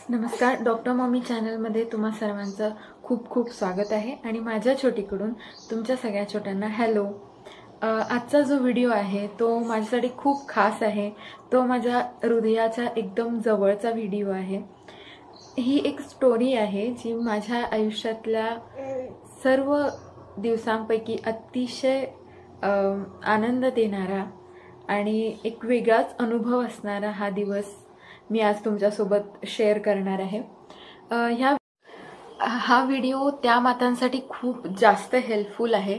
नमस्कार, doctor mommy चॅनलमध्ये तुम्हा सर्वांचं खूप खूप स्वागत आहे आणि माझ्या छोटीकडून तुमच्या सगळ्या छोट्यांना हॅलो. आजचा जो व्हिडिओ आहे तो माझ्यासाठी खूप खास आहे. तो माझ्या हृदयाच्या एकदम जवळचा व्हिडिओ आहे. ही एक स्टोरी आहे जी माझ्या आयुष्यातल्या सर्व दिवसांपैकी अतिशय आनंद देणारा आणि एक वेगळाच अनुभव असणारा हा दिवस मी आज तुमच्यासोबत शेअर करणार आहे. हा व्हिडिओ त्या मातांसाठी खूप जास्त हेल्पफुल आहे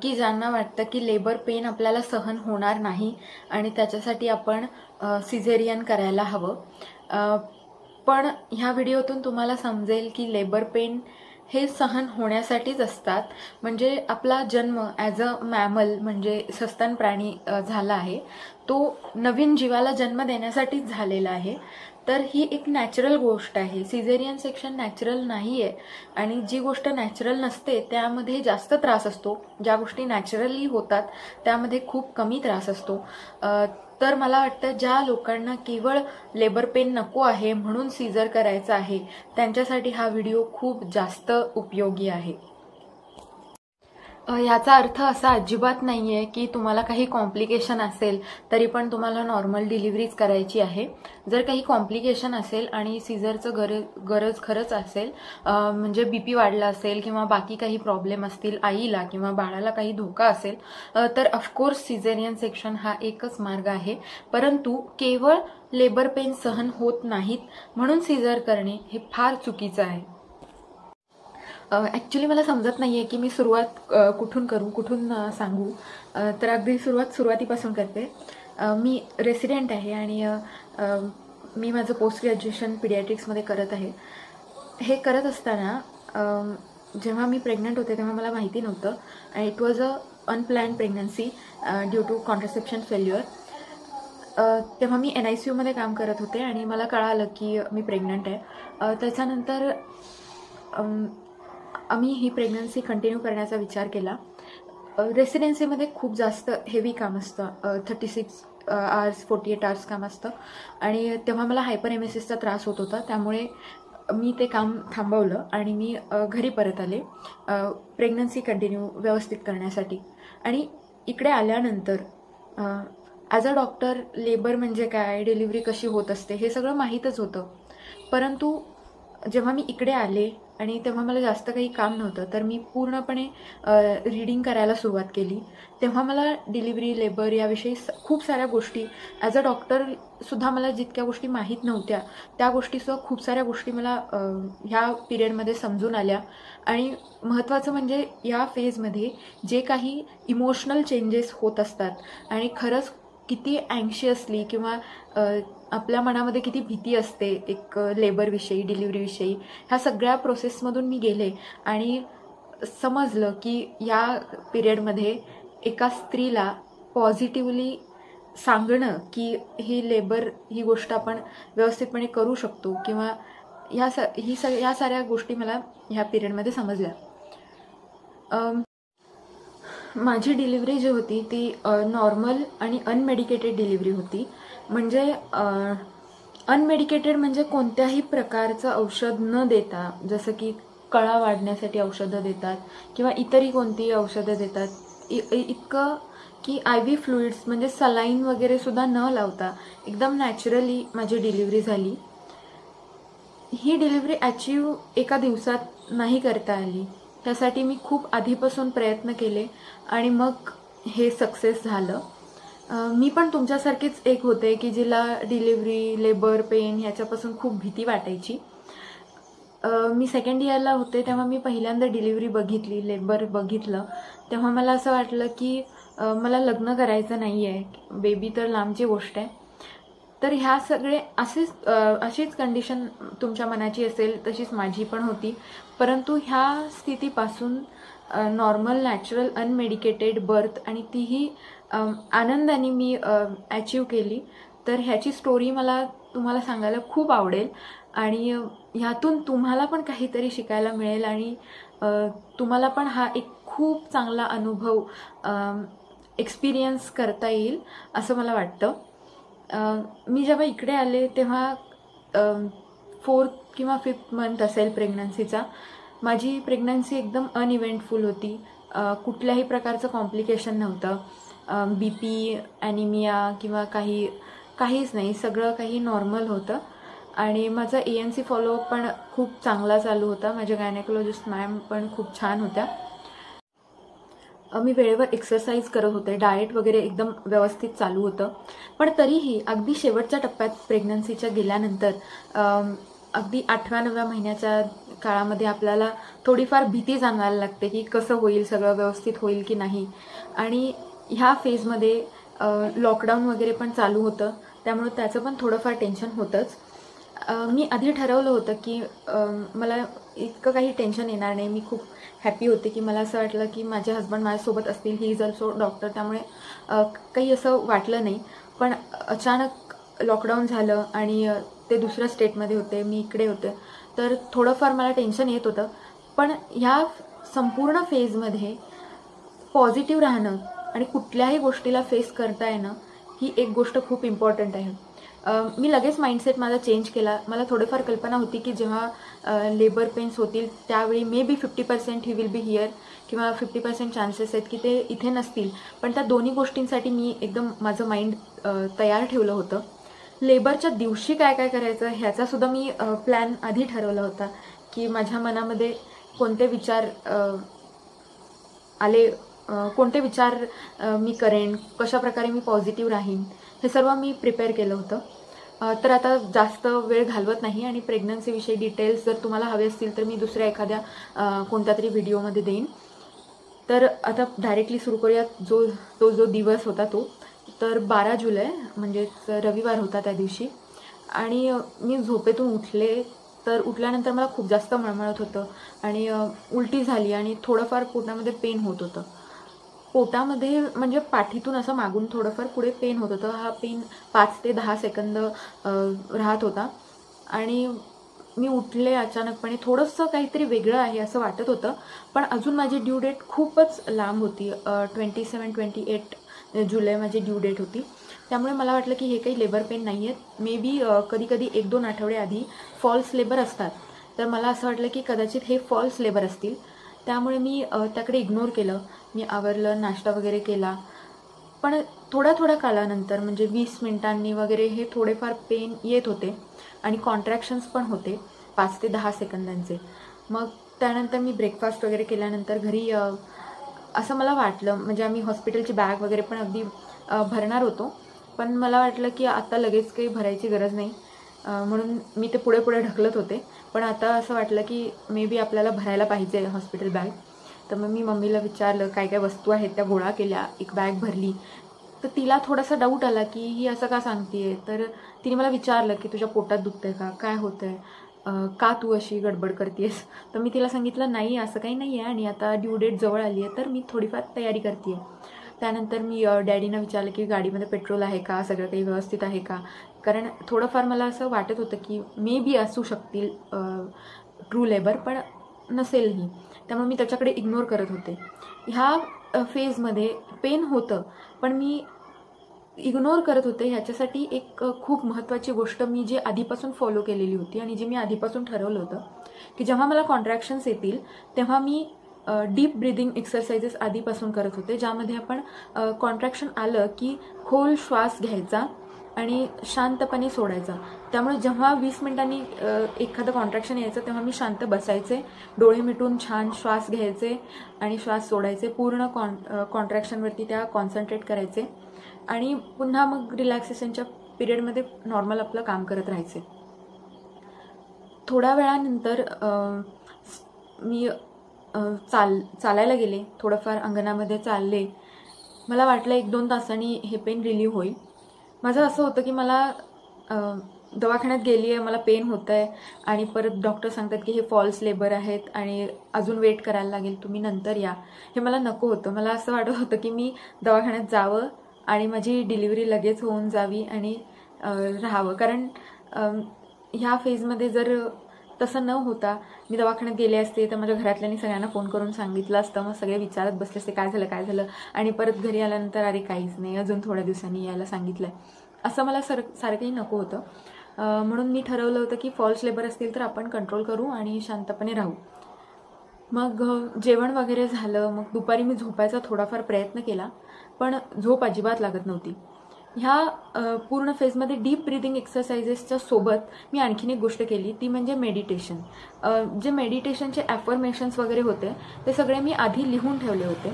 की ज्यांना वाटतं की लेबर पेन आपल्याला सहन होणार नाही आणि त्याच्यासाठी आपण सिझेरियन करायला हवं. पण ह्या व्हिडिओतून तुम्हाला समजेल की लेबर पेन हे सहन होण्यासाठीच असतात. म्हणजे आपला जन्म ॲज अ मॅमल म्हणजे सस्तन प्राणी झाला आहे, तो नवीन जीवाला जन्म देण्यासाठीच झालेला आहे. तर ही एक नॅचरल गोष्ट आहे. सिझेरियन सेक्शन नॅचरल नाही आहे आणि जी गोष्ट नॅचरल नसते त्यामध्ये जास्त त्रास असतो. ज्या गोष्टी नॅचरली होतात त्यामध्ये खूप कमी त्रास असतो. तर मला वाटतं ज्या लोकांना केवळ लेबर पेन नको आहे म्हणून सीझर करायचं आहे त्यांच्यासाठी हा व्हिडिओ खूप जास्त उपयोगी आहे. याचा अर्थ असा अजिबात नाही आहे की तुम्हाला काही कॉम्प्लिकेशन असेल तरी पण तुम्हाला नॉर्मल डिलिव्हरीच करायची आहे. जर काही कॉम्प्लिकेशन असेल आणि सीझरचं गरज खरंच असेल, म्हणजे बीपी वाढला असेल किंवा बाकी काही प्रॉब्लेम असतील, आईला किंवा बाळाला काही धोका असेल, तर ऑफकोर्स सिझेरियन सेक्शन हा एकच मार्ग आहे. परंतु केवळ लेबर पेन सहन होत नाहीत म्हणून सीझर करणे हे फार चुकीचं आहे. ॲक्च्युली मला समजत नाही आहे की मी सुरुवात कुठून करू, कुठून सांगू. तर अगदी सुरुवातीपासून करते. मी रेसिडेंट आहे आणि मी माझं पोस्ट ग्रॅज्युएशन पिडियाट्रिक्समध्ये करत आहे. हे करत असताना जेव्हा मी प्रेग्नंट होते तेव्हा मला माहिती नव्हतं. It was a unplanned pregnancy due to contraception failure. तेव्हा मी NICUमध्ये काम करत होते आणि मला कळालं की मी प्रेग्नंट आहे. त्याच्यानंतर आम्ही ही प्रेग्नन्सी कंटिन्यू करण्याचा विचार केला. रेसिडेन्सीमध्ये खूप जास्त हेवी काम असतं. 36 आवर्स 48 आवर्स काम असतं आणि तेव्हा मला हायपरेमेसिसचा त्रास होत होता. त्यामुळे मी ते काम थांबवलं आणि मी घरी परत आले प्रेग्नन्सी कंटिन्यू व्यवस्थित करण्यासाठी. आणि इकडे आल्यानंतर ॲज अ डॉक्टर लेबर म्हणजे काय, डिलिव्हरी कशी होत असते हे सगळं माहीतच होतं. परंतु जेव्हा मी इकडे आले आणि तेव्हा मला जास्त काही काम नव्हतं तर मी पूर्णपणे रीडिंग करायला सुरुवात केली. तेव्हा मला डिलिव्हरी, लेबर याविषयी खूप साऱ्या गोष्टी ॲज अ डॉक्टरसुद्धा मला जितक्या गोष्टी माहीत नव्हत्या त्या गोष्टीसुद्धा खूप साऱ्या गोष्टी मला ह्या पिरियडमध्ये समजून आल्या. आणि महत्त्वाचं म्हणजे या फेजमध्ये जे काही इमोशनल चेंजेस होत असतात आणि खरंच किती अँक्शियसली किंवा आपल्या मनामध्ये किती भीती असते एक लेबरविषयी, डिलिव्हरीविषयी, ह्या सगळ्या प्रोसेसमधून मी गेले आणि समजलं की या पिरियडमध्ये एका स्त्रीला पॉझिटिव्हली सांगणं की ही गोष्ट आपण व्यवस्थितपणे करू शकतो किंवा ह्या साऱ्या गोष्टी मला ह्या पिरियडमध्ये समजल्या. माझी डिलिव्हरी जी होती ती नॉर्मल आणि अनमेडिकेटेड डिलिव्हरी होती. म्हणजे अनमेडिकेटेड म्हणजे कोणत्याही प्रकारचं औषध न देता, जसं की कळा वाढण्यासाठी औषधं देतात किंवा इतरही कोणतीही औषधं देतात, इतकं की IV फ्लुइड्स म्हणजे सलाईन वगैरे सुद्धा न लावता एकदम नॅचरली माझी डिलिव्हरी झाली. ही डिलिव्हरी अचीव एका दिवसात नाही करता आली. त्यासाठी मी खूप आधीपासून प्रयत्न केले आणि मग हे सक्सेस झालं. मी पण तुमच्यासारखीच एक होते की जिला डिलिव्हरी, लेबर पेन ह्याच्यापासून खूप भीती वाटायची. मी सेकंड इयरला होते तेव्हा मी पहिल्यांदा डिलिव्हरी बघितली, लेबर बघितलं. तेव्हा मला असं वाटलं की मला लग्न करायचं नाही आहे, बेबी तर लांबची गोष्ट आहे. तर ह्या सगळे अशीच कंडिशन तुमच्या मनाची असेल तशीच माझी पण होती. परंतु ह्या स्थितीपासून नॉर्मल, नॅचरल, अनमेडिकेटेड बर्थ आणि तीही आनंदाने मी अचीव केली. तर ह्याची स्टोरी मला तुम्हाला सांगायला खूप आवडेल आणि ह्यातून तुम्हाला पण काहीतरी शिकायला मिळेल आणि तुम्हाला पण हा एक खूप चांगला अनुभव एक्सपिरियन्स करता येईल असं मला वाटतं. मी जेव्हा इकडे आले तेव्हा 4th किंवा 5th मंथ असेल प्रेग्नन्सीचा. माझी प्रेग्नन्सी एकदम अनइव्हेंटफुल होती. कुठल्याही प्रकारचं कॉम्प्लिकेशन नव्हतं. BP, ॲनिमिया किंवा काहीच नाही. सगळं काही नॉर्मल होतं आणि माझा ANC फॉलोअप पण खूप चांगला चालू होता. माझ्या गायनेकोलॉजिस्ट मॅम पण खूप छान होत्या. मी वेळेवर एक्सरसाइज करत होते. डाएट वगैरे एकदम व्यवस्थित चालू होतं. पण तरीही अगदी शेवटच्या टप्प्यात प्रेग्नन्सीच्या गेल्यानंतर अगदी 8व्या-9व्या महिन्याच्या काळामध्ये आपल्याला थोडीफार भीती जाणवायला लागते की कसं होईल, सगळं व्यवस्थित होईल की नाही. आणि ह्या फेजमध्ये लॉकडाऊन वगैरे पण चालू होतं, त्यामुळे त्याचं पण थोडंफार टेन्शन होतंच. मी आधी ठरवलं होतं की मला इतकं काही टेन्शन येणार नाही. मी खूप हॅपी होते की मला असं वाटलं की माझे हस्बंड माझ्यासोबत असतील. ही इज ऑल्सो डॉक्टर, त्यामुळे काही असं वाटलं नाही. पण अचानक लॉकडाऊन झालं आणि ते दुसऱ्या स्टेटमध्ये होते, मी इकडे होते, तर थोडंफार मला टेन्शन येत होतं. पण ह्या संपूर्ण फेजमध्ये पॉझिटिव्ह राहणं आणि कुठल्याही गोष्टीला फेस करता येणं ही एक गोष्ट खूप इम्पॉर्टंट आहे. मी लगेच माइंडसेट माझा चेंज केला. मला थोडीफार कल्पना होती की जेव्हा लेबर पेन्स होतील त्यावेळी may be 50% he will be here किंवा 50% चान्सेस आहेत की ते इथे नसतील. पण त्या दोन्ही गोष्टींसाठी मी एकदम माझं माइंड तयार ठेवलं होतं. लेबरच्या दिवशी काय काय करायचं ह्याचासुद्धा मी प्लॅन आधी ठरवला होता की माझ्या मनामध्ये कोणते विचार आले, कोणते विचार मी करेन, कशाप्रकारे मी पॉझिटिव्ह राहीन, हे सर्व मी प्रिपेअर केलं होतं. तर आता जास्त वेळ घालवत नाही आणि प्रेग्नन्सीविषयी डिटेल्स जर तुम्हाला हवे असतील तर मी दुसऱ्या एखाद्या कोणत्या तरी व्हिडिओमध्ये देईन. तर आता डायरेक्टली सुरू करूयात. जो दिवस होता तो तर 12 जुलै म्हणजेच रविवार होता त्या दिवशी. आणि मी झोपेतून उठले. तर उठल्यानंतर मला खूप जास्त मळमळत होतं आणि उलटी झाली आणि थोडंफार पोटामध्ये पेन होत होतं. पोटामध्ये म्हणजे पाठीतून असं मागून थोडंफार पुढे पेन होत होतं. हा पेन 5 ते 10 सेकंद राहत होता आणि मी उठले अचानकपणे. थोडंसं काहीतरी वेगळं आहे असं वाटत होतं. पण अजून माझी ड्यू डेट खूपच लांब होती. 27-28 जुलै माझी ड्यू डेट होती. त्यामुळे मला वाटलं की हे काही लेबर पेन नाही आहेत. मे बी कधी 1-2 आठवडे आधी फॉल्स लेबर असतात. तर मला असं वाटलं की कदाचित हे फॉल्स लेबर असतील. त्यामुळे मी त्याकडे इग्नोर केलं. मी आवरलं, नाश्ता वगैरे केला. पण थोड्या काळानंतर म्हणजे 20 मिनिटांनी वगैरे हे थोडेफार पेन येत होते आणि कॉन्ट्रॅक्शन्स पण होते 5 ते 10 सेकंदांचे. मग त्यानंतर मी ब्रेकफास्ट वगैरे केल्यानंतर घरी असं मला वाटलं, म्हणजे आम्ही हॉस्पिटलची बॅग वगैरे पण अगदी भरणार होतो. पण मला वाटलं की आता लगेच काही भरायची गरज नाही, म्हणून मी ते पुढे ढकलत होते. पण आता असं वाटलं की मे बी आपल्याला भरायला पाहिजे हॉस्पिटल बॅग. तर मग मी मम्मीला विचारलं, काय काय वस्तू आहेत त्या गोळा केल्या, एक बॅग भरली. तर तिला थोडासा डाऊट आला की ही असं का सांगते. तर तिने मला विचारलं की तुझ्या पोटात दुखतंय का, काय होतंय, का तू अशी गडबड करतेस. तर मी तिला सांगितलं नाही असं काही नाही आहे आणि आता ड्यू डेट जवळ आली आहे तर मी थोडीफार तयारी करते आहे. त्यानंतर मी डॅडीनं विचारलं की गाडीमध्ये पेट्रोल आहे का, सगळं काही व्यवस्थित आहे का. कारण थोडंफार मला असं वाटत होतं की मे बी असू शकतील ट्रू लेबर, पण नसेलही. त्यामुळे मी त्याच्याकडे इग्नोर करत होते. ह्या फेजमध्ये पेन होतं पण मी इग्नोर करत होते. ह्याच्यासाठी एक खूप महत्त्वाची गोष्ट मी जी आधीपासून फॉलो केलेली होती आणि जी मी आधीपासून ठरवलं होतं की जेव्हा मला कॉन्ट्रॅक्शन्स येतील तेव्हा मी डीप ब्रिदिंग एक्सरसाइजेस आधीपासून करत होते, ज्यामध्ये आपण कॉन्ट्रॅक्शन आलं की खोल श्वास घ्यायचा आणि शांतपणे सोडायचा. त्यामुळे जेव्हा 20 मिनिटांनी एखादं कॉन्ट्रॅक्शन यायचं तेव्हा मी शांत बसायचे, डोळे मिटून छान श्वास घ्यायचे आणि श्वास सोडायचे. पूर्ण कॉन्ट्रॅक्शनवरती त्या कॉन्सन्ट्रेट करायचे आणि पुन्हा मग रिलॅक्सेशनच्या पिरियडमध्ये नॉर्मल आपलं काम करत राहायचे. थोड्या वेळानंतर मी चालायला गेले, थोडंफार अंगणामध्ये चालले. मला वाटलं 1-2 तासांनी हे पेन रिलीव्ह होईल. माझं असं होतं की मला दवाखान्यात गेली आहे, मला पेन होतं आहे आणि परत डॉक्टर सांगतात की हे फॉल्स लेबर आहेत आणि अजून वेट करायला लागेल, तुम्ही नंतर या. हे मला नको होतं. मला असं वाटत होतं की मी दवाखान्यात जावं आणि माझी डिलिव्हरी लगेच होऊन जावी आणि राहावं. कारण ह्या फेजमध्ये जर तसं न होता मी दवाखान्यात गेले असते तर माझ्या घरातल्यांनी सगळ्यांना फोन करून सांगितलं असतं. मग सगळे विचारत बसले असते काय झालं आणि परत घरी आल्यानंतर अरे काहीच नाही, अजून थोड्या दिवसांनी यायला सांगितलं आहे. असं मला सारखंही नको होतं. म्हणून मी ठरवलं होतं की फॉल्स लेबर असतील तर आपण कंट्रोल करू आणि शांतपणे राहू. मग जेवण वगैरे झालं. मग दुपारी मी झोपायचा थोडाफार प्रयत्न केला, पण झोप अजिबात लागत नव्हती. ह्या पूर्ण फेजमध्ये डीप ब्रीदिंग एक्सरसाइजेसच्या सोबत मी आणखीन एक गोष्ट केली, ती म्हणजे मेडिटेशन. जे मेडिटेशनचे ॲफर्मेशन्स वगैरे होते ते सगळे मी आधी लिहून ठेवले होते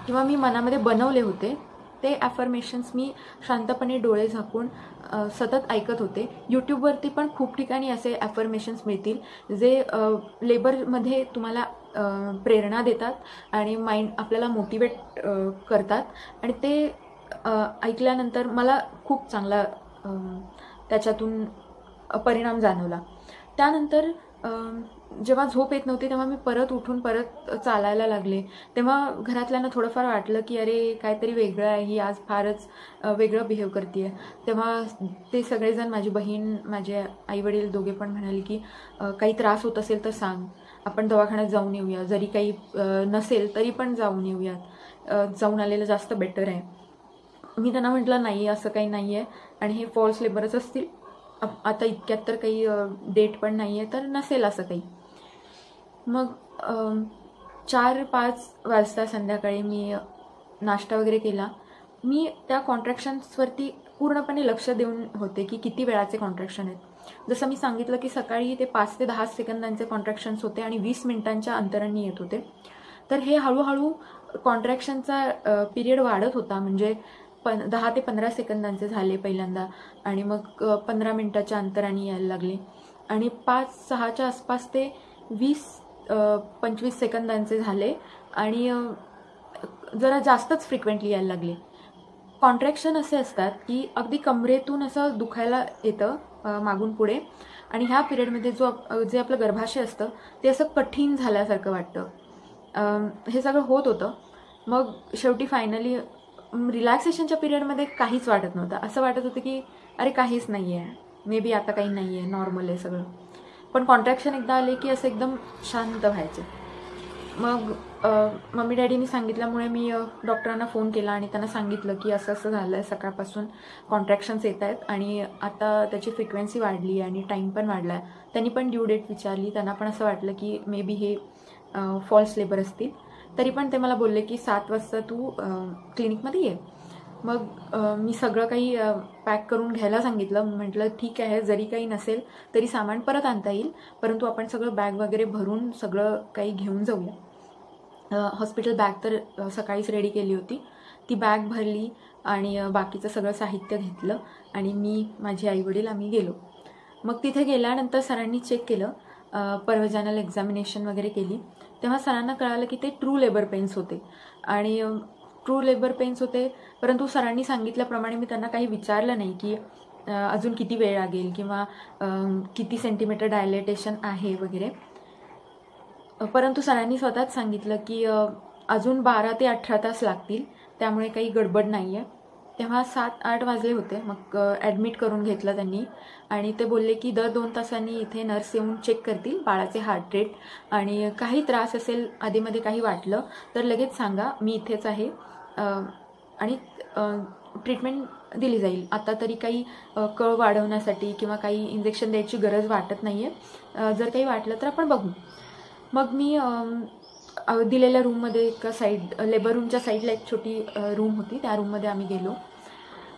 किंवा मी मनामध्ये बनवले होते. ते ॲफर्मेशन्स मी शांतपणे डोळे झाकून सतत ऐकत होते. यूट्यूबवरती पण खूप ठिकाणी असे ॲफर्मेशन्स मिळतील जे लेबरमध्ये तुम्हाला प्रेरणा देतात आणि माइंड आपल्याला मोटिवेट करतात. आणि ते ऐकल्यानंतर मला खूप चांगला त्याच्यातून परिणाम जाणवला. त्यानंतर जेव्हा झोप येत नव्हती तेव्हा मी परत उठून परत चालायला लागले. तेव्हा घरातल्यांना थोडंफार वाटलं की अरे काहीतरी वेगळं आहे, ही आज फारच वेगळं बिहेव करते आहे. तेव्हा ते सगळेजण, माझी बहीण, माझे आईवडील दोघे पण म्हणाले की काही त्रास होत असेल तर सांग, आपण दवाखान्यात जाऊन येऊया. जरी काही नसेल तरी पण जाऊन येऊयात, जाऊन आलेलं जास्त बेटर आहे. मी त्यांना म्हटलं नाही, असं काही नाही आहे आणि हे फॉल्स लेबरच असतील. आता इतक्यात तर काही डेट पण नाही आहे, तर नसेल असं काही. मग 4-5 वाजता संध्याकाळी मी नाश्ता वगैरे केला. मी त्या कॉन्ट्रॅक्शन्सवरती पूर्णपणे लक्ष देऊन होते की किती वेळाचे कॉन्ट्रॅक्शन आहेत. जसं मी सांगितलं की सकाळी ते 5 ते 10 सेकंदांचे कॉन्ट्रॅक्शन्स होते आणि 20 मिनिटांच्या अंतराने येत होते. तर हे हळूहळू कॉन्ट्रॅक्शनचा पिरियड वाढत होता. म्हणजे 10 ते 15 सेकंदांचे झाले पहिल्यांदा आणि मग 15 मिनिटाच्या अंतराने यायला लागले आणि 5-6च्या आसपास ते 20-25 सेकंदांचे झाले आणि जरा जास्तच फ्रिक्वेंटली यायला लागले. कॉन्ट्रॅक्शन असे असतात की अगदी कमरेतून असं दुखायला येतं मागून पुढे आणि ह्या पिरियडमध्ये जे आपलं गर्भाशय असतं ते असं कठीण झाल्यासारखं वाटतं. हे सगळं होत होतं. मग शेवटी फायनली रिलॅक्सेशनच्या पिरियडमध्ये काहीच वाटत नव्हतं. असं वाटत होतं की अरे काहीच नाही आहे, मे बी आता काही नाही आहे, नॉर्मल आहे सगळं. पण कॉन्ट्रॅक्शन एकदा आले की असं एकदम शांत व्हायचे. मग मम्मी डॅडीनी सांगितल्यामुळे मी डॉक्टरांना फोन केला आणि त्यांना सांगितलं की असं असं झालं आहे, सकाळपासून कॉन्ट्रॅक्शन्स येत आहेत आणि आता त्याची फ्रिक्वेन्सी वाढली आणि टाईम पण वाढला आहे. त्यांनी पण ड्यू डेट विचारली. त्यांना पण असं वाटलं की मे बी हे फॉल्स लेबर असतील. तरी पण ते मला बोलले की 7 वाजता तू क्लिनिकमध्ये ये. मग मी सगळं काही पॅक करून घ्यायला सांगितलं. म्हटलं ठीक आहे, जरी काही नसेल तरी सामान परत आणता येईल, परंतु आपण सगळं बॅग वगैरे भरून सगळं काही घेऊन जाऊया. हॉस्पिटल बॅग तर सकाळीच रेडी केली होती. ती बॅग भरली आणि बाकीचं सगळं साहित्य घेतलं आणि मी, माझे आईवडील आम्ही गेलो. मग तिथे गेल्यानंतर सरांनी चेक केलं, परवजानल एक्झामिनेशन वगैरे केली. तेव्हा सरांना कळालं की ते ट्रू लेबर पेन्स होते आणि ट्रू लेबर पेन्स होते. परंतु सरांनी सांगितल्याप्रमाणे मी त्यांना काही विचारलं नाही की अजून किती वेळ लागेल किंवा किती सेंटीमीटर डायलेटेशन आहे वगैरे. परंतु सरांनी स्वतःच सांगितलं की अजून 12 ते 18 तास लागतील, त्यामुळे काही गडबड नाही आहे. तेव्हा 7-8 वाजले होते. मग ॲडमिट करून घेतलं त्यांनी आणि ते बोलले की दर 2 तासांनी इथे नर्स येऊन चेक करतील बाळाचे हार्ट रेट आणि काही त्रास असेल, आधीमध्ये काही वाटलं तर लगेच सांगा, मी इथेच आहे आणि ट्रीटमेंट दिली जाईल. आता तरी काही कळ वाढवण्यासाठी किंवा काही इंजेक्शन द्यायची गरज वाटत नाही आहे. जर काही वाटलं तर आपण बघू. मग मी दिलेल्या रूममध्ये एका लेबर रूमच्या साईडला एक छोटी रूम होती, त्या रूममध्ये आम्ही गेलो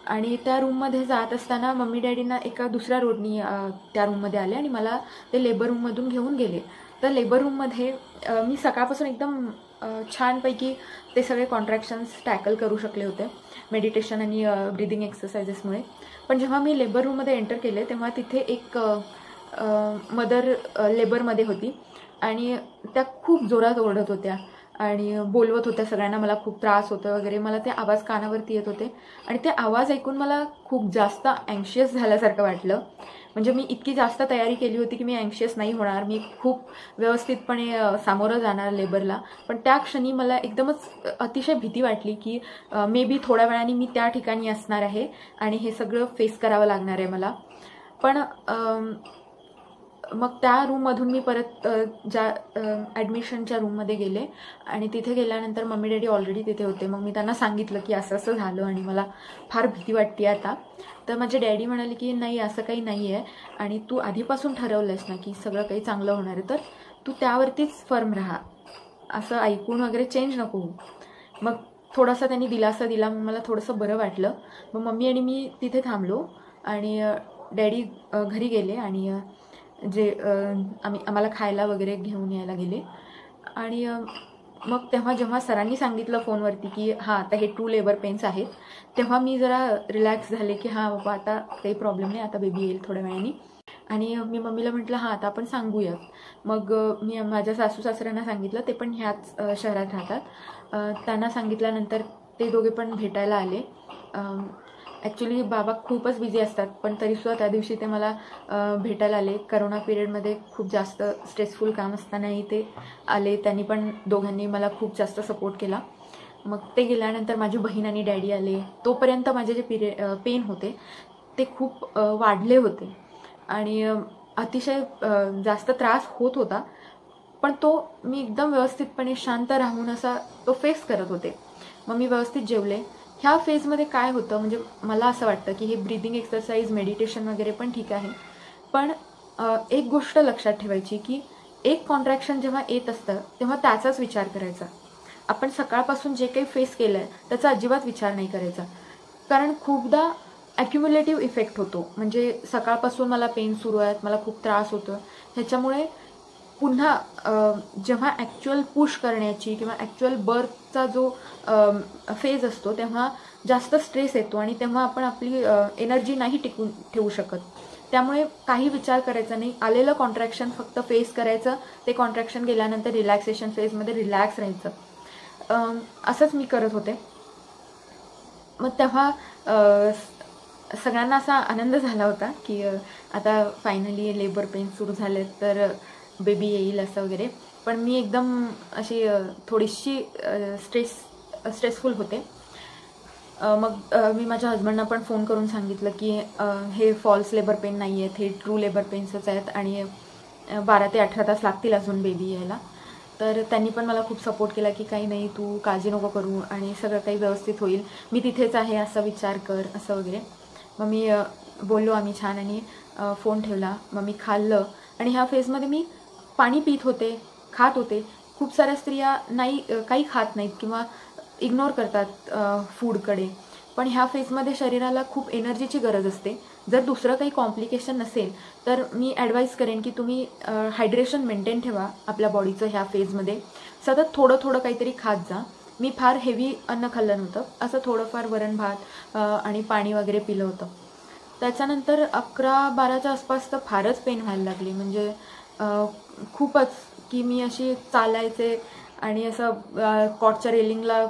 आणि त्या रूममध्ये जात असताना मम्मी डॅडींना एका दुसऱ्या रोडनी त्या रूममध्ये आले आणि मला ते लेबर रूममधून घेऊन गेले. तर लेबर रूममध्ये मी सकाळपासून एकदम छानपैकी ते सगळे कॉन्ट्रॅक्शन्स टॅकल करू शकले होते मेडिटेशन आणि ब्रीदिंग एक्सरसाइजेसमुळे. पण जेव्हा मी लेबर रूममध्ये एंटर केले तेव्हा तिथे एक मदर लेबरमध्ये होती आणि त्या खूप जोरात ओरडत होत्या आणि बोलवत होत्या सगळ्यांना, मला खूप त्रास होतो वगैरे. मला ते आवाज कानावरती येत होते आणि ते आवाज ऐकून मला खूप जास्त अँशियस झाल्यासारखं वाटलं. म्हणजे मी इतकी जास्त तयारी केली होती की मी अँशियस नाही होणार, मी खूप व्यवस्थितपणे सामोरं जाणार लेबरला. पण त्या क्षणी मला एकदमच अतिशय भीती वाटली की मे बी थोड्या वेळाने मी त्या ठिकाणी असणार आहे आणि हे सगळं फेस करावं लागणार आहे मला. पण मग त्या रूममधून मी परत ज्या ॲडमिशनच्या रूममध्ये गेले आणि तिथे गेल्यानंतर मम्मी डॅडी ऑलरेडी तिथे होते. मग मी त्यांना सांगितलं की असं असं झालं आणि मला फार भीती वाटते आता. तर माझे डॅडी म्हणाले की नाही, असं काही नाही आहे आणि तू आधीपासून ठरवलंस ना की सगळं काही चांगलं होणार आहे, तर तू त्यावरतीच फर्म राहा, असं ऐकून वगैरे चेंज नको होऊ. मग थोडासा त्यांनी दिलासा दिला, मला थोडंसं बरं वाटलं. मग मम्मी आणि मी तिथे थांबलो आणि डॅडी घरी गेले आणि जे आम्हाला खायला वगैरे घेऊन यायला गेले. आणि मग तेव्हा जेव्हा सरांनी सांगितलं फोनवरती की हां आता हे ट्रू लेबर पेन्स आहेत, तेव्हा मी जरा रिलॅक्स झाले की हां बाबा आता काही प्रॉब्लेम नाही, आता बेबी येईल थोड्या वेळाने. आणि मी मम्मीला म्हटलं हां आता आपण सांगूयात. मग मी माझ्या सासू सासऱ्यांना सांगितलं, ते पण ह्याच शहरात राहतात. त्यांना सांगितल्यानंतर ते दोघे पण भेटायला आले. ॲक्च्युली बाबा खूपच बिझी असतात, पण तरीसुद्धा त्या दिवशी ते मला भेटायला आले. करोना पिरियडमध्ये खूप जास्त स्ट्रेसफुल काम असतानाही ते आले. त्यांनी पण दोघांनी मला खूप जास्त सपोर्ट केला. मग ते गेल्यानंतर माझी बहीण आणि डॅडी आले. तोपर्यंत माझे जे पेन होते ते खूप वाढले होते आणि अतिशय जास्त त्रास होत होता, पण तो मी एकदम व्यवस्थितपणे शांत राहून असा तो फेस करत होते. मग मी व्यवस्थित जेवले. ह्या फेजमध्ये काय होतं, म्हणजे मला असं वाटतं की हे ब्रीदिंग एक्सरसाइज, मेडिटेशन वगैरे पण ठीक आहे, पण एक गोष्ट लक्षात ठेवायची की एक कॉन्ट्रॅक्शन जेव्हा येत असतं तेव्हा त्याचाच विचार करायचा. आपण सकाळपासून जे काही फेस केलं आहे त्याचा अजिबात विचार नाही करायचा, कारण खूपदा ॲक्युम्युलेटिव्ह इफेक्ट होतो. म्हणजे सकाळपासून मला पेन सुरू आहेत, मला खूप त्रास होतो, ह्याच्यामुळे पुन्हा जेव्हा ॲक्च्युअल पुश करण्याची किंवा ॲक्च्युअल बर्थचा जो फेज असतो तेव्हा जास्त स्ट्रेस येतो आणि तेव्हा आपण आपली एनर्जी नाही टिकून ठेवू शकत. त्यामुळे काही विचार करायचा नाही, आलेलं कॉन्ट्रॅक्शन फक्त फेस करायचं. ते कॉन्ट्रॅक्शन गेल्यानंतर रिलॅक्सेशन फेजमध्ये रिलॅक्स राहायचं. असंच मी करत होते. मग तेव्हा सगळ्यांना असा आनंद झाला होता की आता फायनली लेबर पेन सुरू झाले, तर बेबी येईल असं वगैरे. पण मी एकदम अशी थोडीशी स्ट्रेसफुल होते. मग मी माझ्या हजबंडना पण फोन करून सांगितलं की हे फॉल्स लेबर पेन नाही आहेत, हे ट्रू लेबर पेन्सच आहेत आणि 12 ते 18 तास लागतील अजून बेबी यायला. तर त्यांनी पण मला खूप सपोर्ट केला की काही नाही, तू काळजी नको करू आणि सगळं काही व्यवस्थित होईल, मी तिथेच आहे असा विचार कर, असं वगैरे. मग मी बोललो आम्ही छान आणि फोन ठेवला. मग मी खाल्लं आणि ह्या फेजमध्ये मी पाणी पित होते, खात होते. खूप साऱ्या स्त्रिया नाही काही खात नाहीत किंवा इग्नोर करतात फूडकडे, पण ह्या फेजमध्ये शरीराला खूप एनर्जीची गरज असते. जर दुसरं काही कॉम्प्लिकेशन नसेल तर मी ॲडवाईज करेन की तुम्ही हायड्रेशन मेंटेन ठेवा आपल्या बॉडीचं. ह्या फेजमध्ये सतत थोडं थोडं काहीतरी खात जा. मी फार हेवी अन्न खाल्लं नव्हतं, असं थोडंफार वरण भात आणि पाणी वगैरे पिलं होतं. त्याच्यानंतर 11-12च्या आसपास तर फारच पेन व्हायला लागली, म्हणजे खूपच, की मी अशी चालायचे आणि असं कॉटच्या रेलिंगला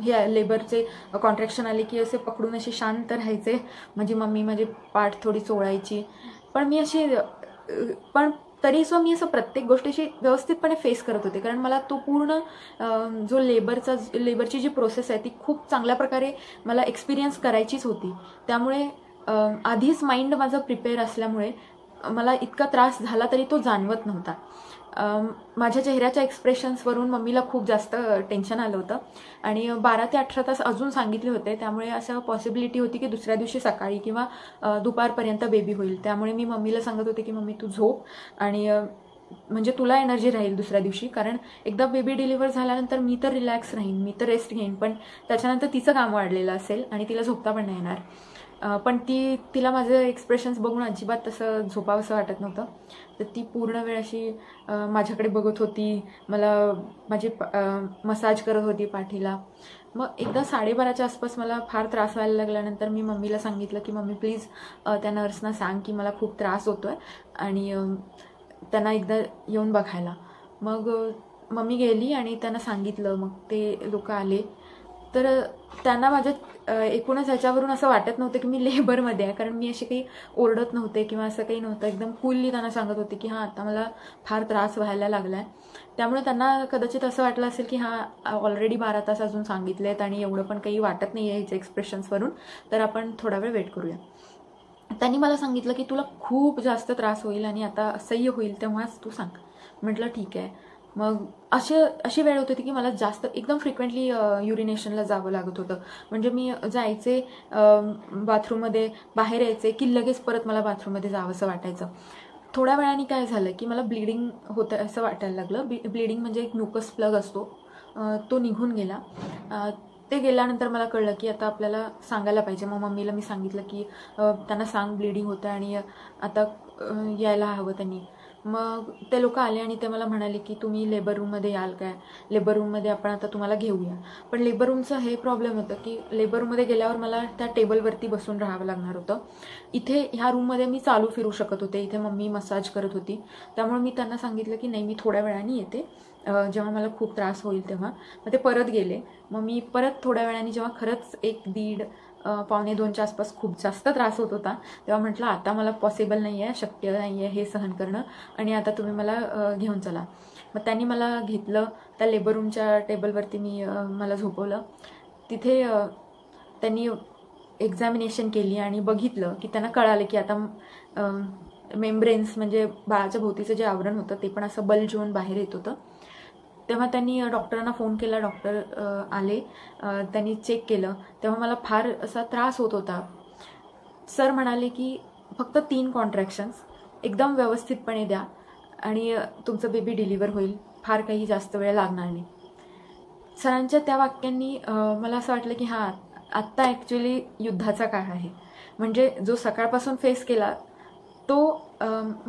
हे लेबरचे कॉन्ट्रॅक्शन आले की असे पकडून असे शांत राहायचे. माझी मम्मी माझी पाठ थोडी चोळायची, पण मी अशी पण तरीसुद्धा मी असं प्रत्येक गोष्टीशी व्यवस्थितपणे फेस करत होते, कारण मला तो पूर्ण जो लेबरची जी प्रोसेस आहे ती खूप चांगल्या प्रकारे मला एक्सपिरियन्स करायचीच होती. त्यामुळे आधीच माइंड माझं प्रिपेअर असल्यामुळे मला इतका त्रास झाला तरी तो जाणवत नव्हता. माझ्या चेहऱ्याच्या एक्सप्रेशन्सवरून मम्मीला खूप जास्त टेन्शन आलं होतं आणि 12 ते 18 तास अजून सांगितले होते. त्यामुळे असं पॉसिबिलिटी होती की दुसऱ्या दिवशी सकाळी किंवा दुपारपर्यंत बेबी होईल. त्यामुळे मी मम्मीला सांगत होते की मम्मी तू झोप आणि म्हणजे तुला एनर्जी राहील दुसऱ्या दिवशी, कारण एकदा बेबी डिलिव्हर झाल्यानंतर मी तर रिलॅक्स राहीन, मी तर रेस्ट घेईन, पण त्याच्यानंतर तिचं काम वाढलेलं असेल आणि तिला झोपता पण नाही येणार. पण तिला माझं एक्सप्रेशन्स बघून अजिबात तसं झोपावंसं वाटत नव्हतं. तर ती पूर्ण वेळ अशी माझ्याकडे बघत होती, मला माझी मसाज करत होती पाठीला. मग एकदा 12:30च्या आसपास मला फार त्रास व्हायला लागल्यानंतर मी मम्मीला सांगितलं की मम्मी प्लीज त्या नर्सना सांग की मला खूप त्रास होतो आहे आणि त्यांना एकदा येऊन बघायला. मग मम्मी गेली आणि त्यांना सांगितलं. मग ते लोक आले, तर त्यांना माझ्या एकूणच ह्याच्यावरून असं वाटत नव्हतं की मी लेबरमध्ये आहे, कारण मी अशी काही ओरडत नव्हते किंवा असं काही नव्हतं. एकदम कूलली त्यांना सांगत होते की हां आता मला फार त्रास व्हायला लागला आहे. त्यामुळे त्यांना कदाचित असं वाटलं असेल की हां ऑलरेडी 12 तास अजून सांगितले आहेत आणि एवढं पण काही वाटत नाही आहे हिच्या एक्सप्रेशन्सवरून, तर आपण थोडा वेळ वेट करूया. त्यांनी मला सांगितलं की तुला खूप जास्त त्रास होईल आणि आता असह्य होईल तेव्हाच तू सांग. म्हटलं ठीक आहे. मग अशी वेळ होत होती की मला जास्त एकदम फ्रिक्वेंटली युरिनेशनला जावं लागत होतं. म्हणजे मी जायचे बाथरूममध्ये, बाहेर यायचे की लगेच परत मला बाथरूममध्ये जावंसं वाटायचं. थोड्या वेळाने काय झालं की मला ब्लिडिंग होतं असं वाटायला लागलं. ब्लिडिंग म्हणजे एक म्युकस प्लग असतो, तो निघून गेला. ते गेल्यानंतर मला कळलं की आता आपल्याला सांगायला पाहिजे. मग मम्मीला मी सांगितलं की त्यांना सांग ब्लिडिंग होतं आणि आता यायला हवं त्यांनी. मग ते लोक आले आणि ते मला म्हणाले की तुम्ही लेबर रूममध्ये याल काय, लेबर रूममध्ये आपण आता तुम्हाला घेऊया. पण लेबर रूमचं हे प्रॉब्लेम होतं की लेबर रूममध्ये गेल्यावर मला त्या टेबलवरती बसून राहावं लागणार होतं. इथे ह्या रूममध्ये मी चालू फिरू शकत होते, इथे मम्मी मसाज करत होती. त्यामुळे मी त्यांना सांगितलं की नाही मी थोड्या वेळाने येते, जेव्हा मला खूप त्रास होईल तेव्हा. मग ते परत गेले. मग मी परत थोड्या वेळाने जेव्हा खरंच 1-1.5 पावणे 2च्या आसपास खूप जास्त त्रास होत होता, तेव्हा म्हटलं आता मला पॉसिबल नाही आहे, शक्य नाही आहे हे सहन करणं, आणि आता तुम्ही मला घेऊन चला. मग त्यांनी मला घेतलं. त्या लेबर रूमच्या टेबलवरती मला झोपवलं. तिथे त्यांनी एक्झामिनेशन केली आणि बघितलं की त्यांना कळालं की आता मेम्ब्रेन्स म्हणजे बाळाच्या भोवतीचं जे आवरण होतं ते पण असं बल्ज होऊन बाहेर येत होतं. तेव्हा त्यांनी डॉक्टरांना फोन केला. डॉक्टर आले, त्यांनी चेक केलं. तेव्हा मला फार असा त्रास होत होता. सर म्हणाले की फक्त 3 कॉन्ट्रॅक्शन्स एकदम व्यवस्थितपणे द्या आणि तुमचं बेबी डिलिव्हर होईल, फार काही जास्त वेळ लागणार नाही. सरांच्या त्या वाक्यांनी मला असं वाटलं की हां, आत्ता ॲक्च्युली युद्धाचा काळ आहे. म्हणजे जो सकाळपासून फेस केला तो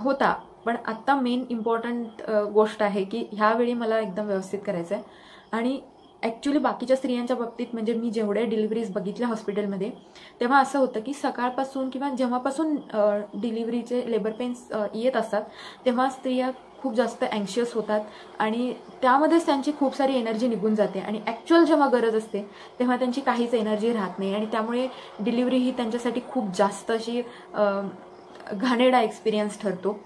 होता, पण आत्ता मेन इम्पॉर्टंट गोष्ट आहे की ह्यावेळी मला एकदम व्यवस्थित करायचं आहे. आणि ॲक्च्युली बाकीच्या स्त्रियांच्या बाबतीत म्हणजे मी जेवढ्या डिलिव्हरीज बघितल्या हॉस्पिटलमध्ये, तेव्हा असं होतं की सकाळपासून किंवा जेव्हापासून डिलिव्हरीचे लेबर पेन्स येत असतात तेव्हा स्त्रिया खूप जास्त अँशियस होतात आणि त्यामध्येच त्यांची खूप सारी एनर्जी निघून जाते आणि ॲक्च्युअल जेव्हा गरज असते तेव्हा त्यांची काहीच एनर्जी राहत नाही आणि त्यामुळे डिलिव्हरी ही त्यांच्यासाठी खूप जास्त अशी घाणेरडा एक्सपिरियन्स ठरतो.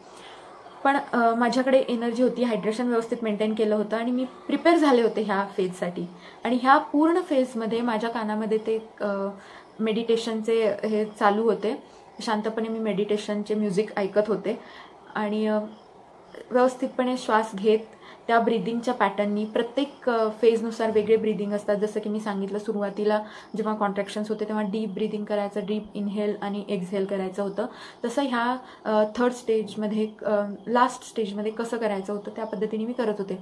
पण माझ्याकडे एनर्जी होती, हायड्रेशन व्यवस्थित मेंटेन केलं होतं आणि मी प्रिपेअर झाले होते ह्या फेजसाठी. आणि ह्या पूर्ण फेजमध्ये माझ्या कानामध्ये ते मेडिटेशनचे हे चालू होते. शांतपणे मी मेडिटेशनचे म्युझिक ऐकत होते आणि व्यवस्थितपणे श्वास घेत त्या ब्रिदिंगच्या पॅटर्ननी प्रत्येक फेजनुसार वेगळे ब्रिदिंग असतात. जसं की मी सांगितलं सुरुवातीला जेव्हा कॉन्ट्रॅक्शन्स होते तेव्हा डीप ब्रिदिंग करायचं, डीप इनहेल आणि एक्झहेल करायचं होतं. तसं ह्या 3rd स्टेजमध्ये लास्ट स्टेजमध्ये कसं करायचं होतं त्या पद्धतीने मी करत होते.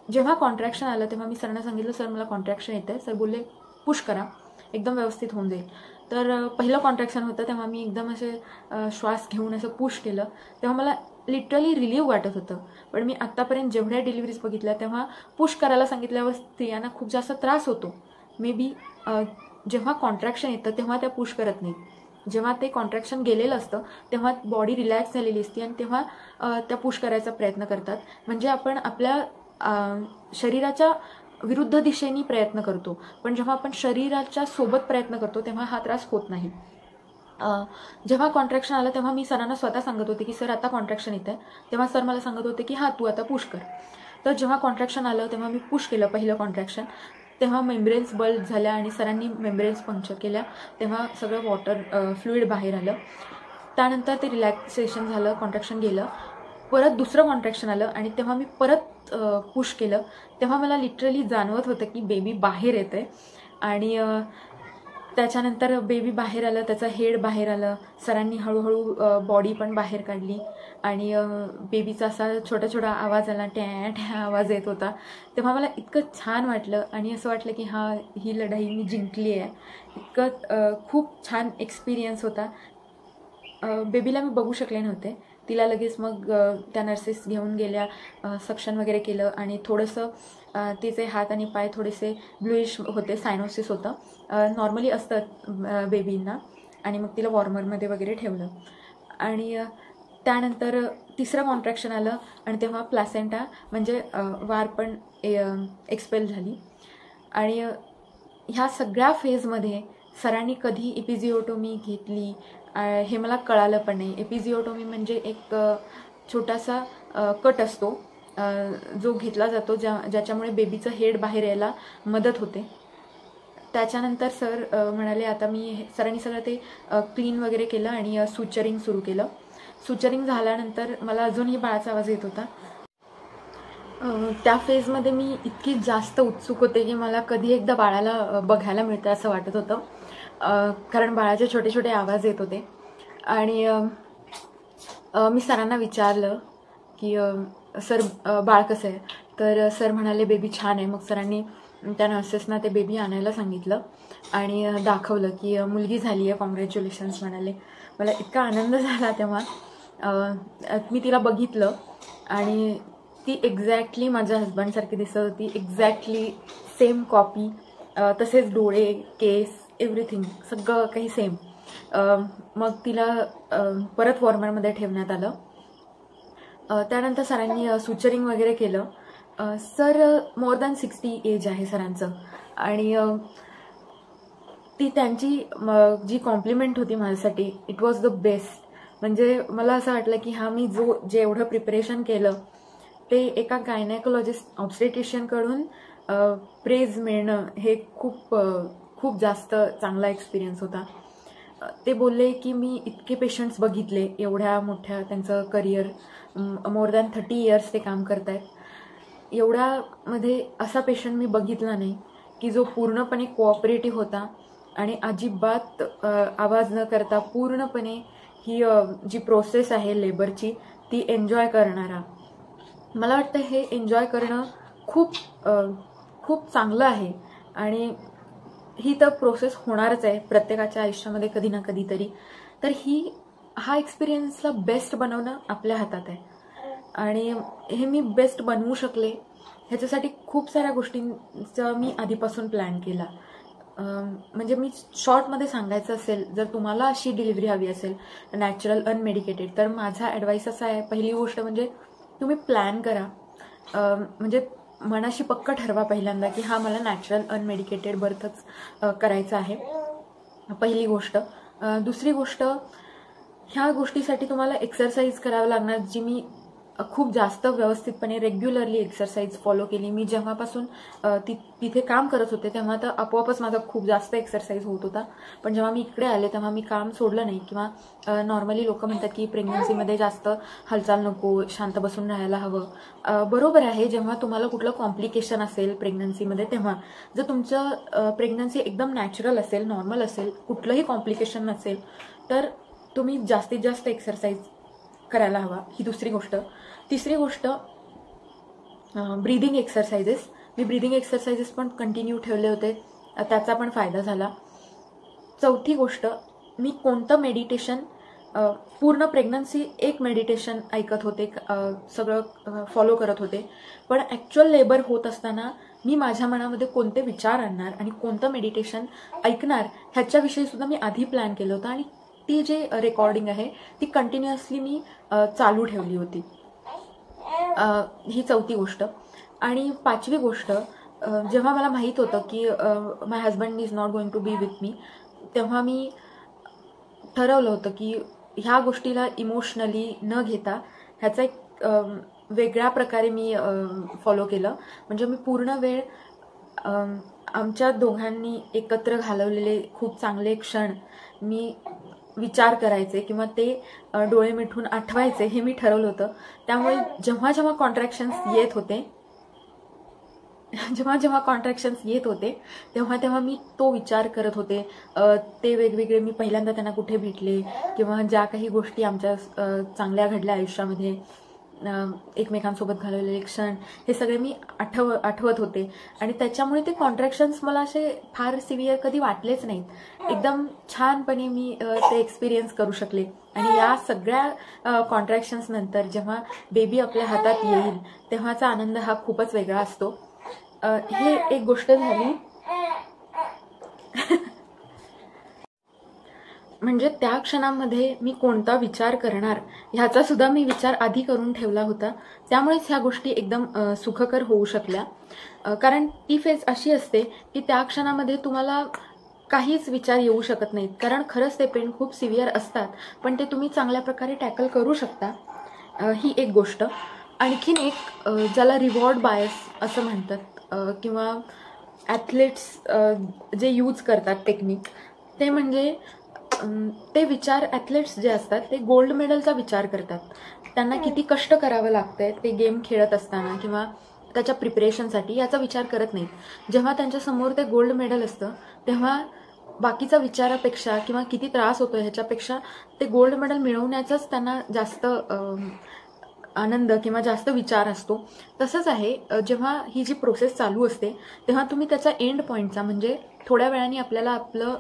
जेव्हा कॉन्ट्रॅक्शन आलं तेव्हा मी सरांना सांगितलं सर मला कॉन्ट्रॅक्शन येतं आहे. सर बोलले पुश करा, एकदम व्यवस्थित होऊन जाईल. तर पहिलं कॉन्ट्रॅक्शन होतं तेव्हा मी एकदम असे श्वास घेऊन असं पुश केलं. तेव्हा मला लिटरली रिलीव्ह वाटत होतं. पण मी आत्तापर्यंत जेवढ्या डिलिव्हरीज बघितल्या तेव्हा पुश करायला सांगितल्यावर स्त्रियांना खूप जास्त त्रास होतो. मे बी जेव्हा कॉन्ट्रॅक्शन येतं तेव्हा त्या पुश करत नाहीत. जेव्हा ते कॉन्ट्रॅक्शन गेलेलं असतं तेव्हा बॉडी रिलॅक्स झालेली असते आणि तेव्हा त्या पुश करायचा प्रयत्न करतात. म्हणजे आपण आपल्या शरीराच्या विरुद्ध दिशेने प्रयत्न करतो, पण जेव्हा आपण शरीराच्या सोबत प्रयत्न करतो तेव्हा हा त्रास होत नाही. जेव्हा कॉन्ट्रॅक्शन आलं तेव्हा मी सरांना स्वतः सांगत होते की सर आता कॉन्ट्रॅक्शन येतं आहे. तेव्हा सर मला सांगत होते की हां तू आता पुश कर. तर जेव्हा कॉन्ट्रॅक्शन आलं तेव्हा मी पुश केलं पहिलं कॉन्ट्रॅक्शन. तेव्हा मेम्ब्रेन्स बल्ब झाल्या आणि सरांनी मेम्ब्रेन्स पंक्चर केल्या. तेव्हा सगळं वॉटर फ्लुईड बाहेर आलं. त्यानंतर ते रिलॅक्सेशन झालं, कॉन्ट्रॅक्शन गेलं. परत दुसरं कॉन्ट्रॅक्शन आलं आणि तेव्हा मी परत पुश केलं. तेव्हा मला लिटरली जाणवत होतं की बेबी बाहेर येतं आहे आणि त्याच्यानंतर बेबी बाहेर आलं, त्याचं हेड बाहेर आलं. सरांनी हळूहळू बॉडी पण बाहेर काढली आणि बेबीचा असा छोटा छोटा आवाज आला, टॅ टॅ आवाज येत होता. तेव्हा मला इतकं छान वाटलं आणि असं वाटलं की हां ही लढाई मी जिंकली आहे. इतकं खूप छान एक्सपिरियन्स होता. बेबीला मी बघू शकले नव्हते. तिला लगेच मग त्या नर्सेस घेऊन गेल्या, सक्शन वगैरे केलं आणि थोडंसं तिचे हात आणि पाय थोडेसे ब्लुइश होते, सायनोसिस होतं, नॉर्मली असतं बेबींना. आणि मग तिला वॉर्मरमध्ये वगैरे ठेवलं आणि त्यानंतर तिसरं कॉन्ट्रॅक्शन आलं आणि तेव्हा प्लासेंटा म्हणजे वार पण एक्सपेल झाली. आणि ह्या सगळ्या फेजमध्ये सरांनी कधी एपिजिओटोमी घेतली हे मला कळालं पण नाही. एपिजिओटोमी म्हणजे एक छोटासा कट असतो जो घेतला जातो ज्याच्यामुळे बेबीचं हेड बाहेर यायला मदत होते. त्याच्यानंतर सर म्हणाले आता सरांनी सगळं ते क्लीन वगैरे केलं आणि सुचरिंग सुरू केलं. सुचरिंग झाल्यानंतर मला अजूनही बाळाचा आवाज येत होता. त्या फेजमध्ये मी इतकी जास्त उत्सुक होते की मला कधी एकदा बाळाला बघायला मिळतं असं वाटत होतं, कारण बाळाचे छोटे छोटे आवाज येत होते. आणि मी सरांना विचारलं की सर बाळ कसं आहे, तर सर म्हणाले बेबी छान आहे. मग सरांनी त्या नर्सेसना ते बेबी आणायला सांगितलं आणि दाखवलं की मुलगी झाली आहे, कॉंग्रॅच्युलेशन्स म्हणाले. मला इतका आनंद झाला तेव्हा. मी तिला बघितलं आणि ती एक्झॅक्टली माझ्या हजबंडसारखी दिसत होती, एक्झॅक्टली सेम कॉपी. तसेच डोळे, केस, एव्हरीथिंग सगळं काही सेम. मग तिला परत वॉर्मरमध्ये ठेवण्यात आलं. त्यानंतर सरांनी सुचरिंग वगैरे केलं. सर मोर दॅन 60 एज आहे सरांचं. आणि ती त्यांची जी कॉम्प्लिमेंट होती माझ्यासाठी, इट वॉज द बेस्ट. म्हणजे मला असं वाटलं की मी जे एवढं प्रिपरेशन केलं ते एका गायनेकोलॉजिस्ट ऑब्स्टेट्रिशियनकडून प्रेज मिळणं हे खूप जास्त चांगला एक्सपिरियन्स होता. ते बोलले की मी इतके पेशंट्स बघितले, एवढ्या मोठ्या त्यांचं करिअर, मोर दॅन 30 इयर्स ते काम करतायत. एवढ्यामध्ये असा पेशंट मी बघितला नाही की जो पूर्णपणे कोऑपरेटिव्ह होता आणि अजिबात आवाज न करता पूर्णपणे ही जी प्रोसेस आहे लेबरची ती एन्जॉय करणारा. मला वाटतं हे एन्जॉय करणं खूप चांगलं आहे आणि ही तर प्रोसेस होणारच आहे प्रत्येकाच्या आयुष्यामध्ये कधी ना कधीतरी. तर हा एक्सपिरियन्सला बेस्ट बनवणं आपल्या हातात आहे आणि हे मी बेस्ट बनवू शकले ह्याच्यासाठी खूप साऱ्या गोष्टींचा मी आधीपासून प्लॅन केला. म्हणजे मी शॉर्टमध्ये सांगायचं असेल, जर तुम्हाला अशी डिलिव्हरी हवी असेल नॅचरल अनमेडिकेटेड, तर माझा ॲडवाईस असा आहे, पहिली गोष्ट म्हणजे तुम्ही प्लॅन करा. म्हणजे मनाशी पक्क ठरवा पहिल्यांदा की मला नॅचरल अनमेडिकेटेड बर्थच करायचं आहे, पहिली गोष्ट. दुसरी गोष्ट, ह्या गोष्टीसाठी तुम्हाला एक्सरसाइज करावं लागणार, जी मी खूप जास्त व्यवस्थितपणे रेग्युलरली एक्सरसाइज फॉलो केली. मी जेव्हापासून तिथे काम करत होते तेव्हा तर आपोआपच माझा खूप जास्त एक्सरसाइज होत होता, पण जेव्हा मी इकडे आले तेव्हा मी काम सोडलं नाही. किंवा नॉर्मली लोक म्हणतात की प्रेग्नन्सीमध्ये जास्त हालचाल नको, शांत बसून राहायला हवं. बरोबर आहे, जेव्हा तुम्हाला कुठलं कॉम्प्लिकेशन असेल प्रेग्नन्सीमध्ये तेव्हा. जर तुमचं प्रेग्नन्सी एकदम नॅचरल असेल, नॉर्मल असेल, कुठलंही कॉम्प्लिकेशन नसेल, तर तुम्ही जास्तीत जास्त एक्सरसाइज करायला हवा, ही दुसरी गोष्ट. तिसरी गोष्ट, ब्रीदिंग एक्सरसाइजेस. मी ब्रीदिंग एक्सरसाइजेस पण कंटिन्यू ठेवले होते, त्याचा पण फायदा झाला. चौथी गोष्ट, मी कोणतं मेडिटेशन पूर्ण प्रेग्नन्सी एक मेडिटेशन ऐकत होते, सगळं फॉलो करत होते, पण ॲक्च्युअल लेबर होत असताना मी माझ्या मनामध्ये कोणते विचार आणणार आणि कोणतं मेडिटेशन ऐकणार ह्याच्याविषयी सुद्धा मी आधी प्लॅन केलं होतं आणि ती जे रेकॉर्डिंग आहे ती कंटिन्युअसली मी चालू ठेवली होती. ही चौथी गोष्ट. आणि पाचवी गोष्ट, जेव्हा मला माहीत होतं की my husband is not going to be with me, तेव्हा मी ठरवलं होतं की ह्या गोष्टीला इमोशनली न घेता ह्याचा एक वेगळ्या प्रकारे मी फॉलो केलं. म्हणजे मी पूर्ण वेळ आमच्या दोघांनी एकत्र घालवलेले खूप चांगले क्षण मी विचार करायचे किंवा ते डोळे मिटून आठवायचे, हे मी ठरवलं होतं. त्यामुळे जेव्हा जेव्हा कॉन्ट्रॅक्शन्स येत होते तेव्हा मी तो विचार करत होते. ते वेगवेगळे, मी पहिल्यांदा त्यांना कुठे भेटले किंवा ज्या काही गोष्टी आमच्या चांगल्या घडल्या आयुष्यामध्ये, एकमेकांसोबत घालवलेले क्षण, हे सगळे मी आठवत होते. आणि त्याच्यामुळे ते कॉन्ट्रॅक्शन्स मला असे फार सिव्हिअर कधी वाटलेच नाहीत. एकदम छानपणे मी ते एक्सपिरियन्स करू शकले. आणि या सगळ्या कॉन्ट्रॅक्शन्स नंतर जेव्हा बेबी आपल्या हातात येईल तेव्हाचा आनंद हा खूपच वेगळा असतो. हे एक गोष्ट झाली. म्हणजे त्या क्षणामध्ये मी कोणता विचार करणार ह्याचा सुद्धा मी विचार आधी करून ठेवला होता. त्यामुळेच ह्या गोष्टी एकदम सुखकर होऊ शकल्या. कारण ती फेज अशी असते की त्या क्षणामध्ये तुम्हाला काहीच विचार येऊ शकत नाहीत, कारण खरंच ते पेन खूप सिव्हिअर असतात, पण ते तुम्ही चांगल्या प्रकारे टॅकल करू शकता. ही एक गोष्ट. आणखीन एक, ज्याला रिवॉर्ड बायस असं म्हणतात, किंवा ॲथलीट्स जे यूज करतात टेक्निक, ते म्हणजे ते विचार ॲथलीट्स जे असतात ते गोल्ड मेडलचा विचार करतात. त्यांना किती कष्ट करावं लागतंय ते गेम खेळत असताना किंवा त्याच्या प्रिपरेशनसाठी याचा विचार करत नाहीत. जेव्हा त्यांच्यासमोर ते गोल्ड मेडल असतं तेव्हा बाकीचा विचारापेक्षा किंवा किती त्रास होतो ह्याच्यापेक्षा ते गोल्ड मेडल मिळवण्याचाच त्यांना जास्त आनंद किंवा जास्त विचार असतो. तसंच आहे, जेव्हा ही जी प्रोसेस चालू असते तेव्हा तुम्ही त्याचा एंड पॉईंटचा म्हणजे थोड्या वेळाने आपल्याला आपलं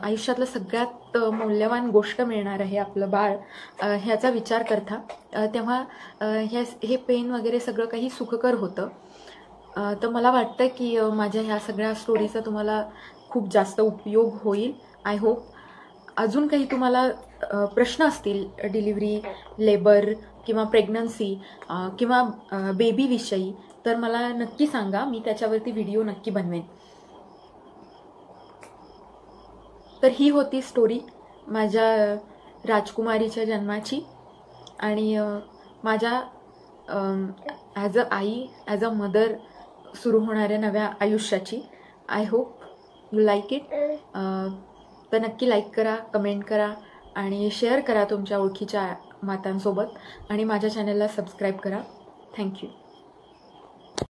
आयुष्यातलं सगळ्यात मौल्यवान गोष्ट मिळणार आहे आपलं बाळ, ह्याचा विचार करता तेव्हा हे पेन वगैरे सगळं काही सुखकर होतं. तर मला वाटतं की माझ्या ह्या सगळ्या स्टोरीचा तुम्हाला खूप जास्त उपयोग होईल. I hope. अजून काही तुम्हाला प्रश्न असतील डिलिव्हरी, लेबर किंवा प्रेग्नन्सी किंवा बेबीविषयी तर मला नक्की सांगा. मी त्याच्यावरती व्हिडिओ नक्की बनवेन. तर ही होती स्टोरी माझ्या राजकुमारीच्या जन्माची आणि माझ्या as a I, as a mother सुरू होणाऱ्या नव्या आयुष्याची. I hope you like it. तर नक्की लाईक करा, कमेंट करा आणि शेअर करा तुमच्या ओळखीच्या मातांसोबत आणि माझ्या चॅनलला सबस्क्राईब करा. थँक्यू.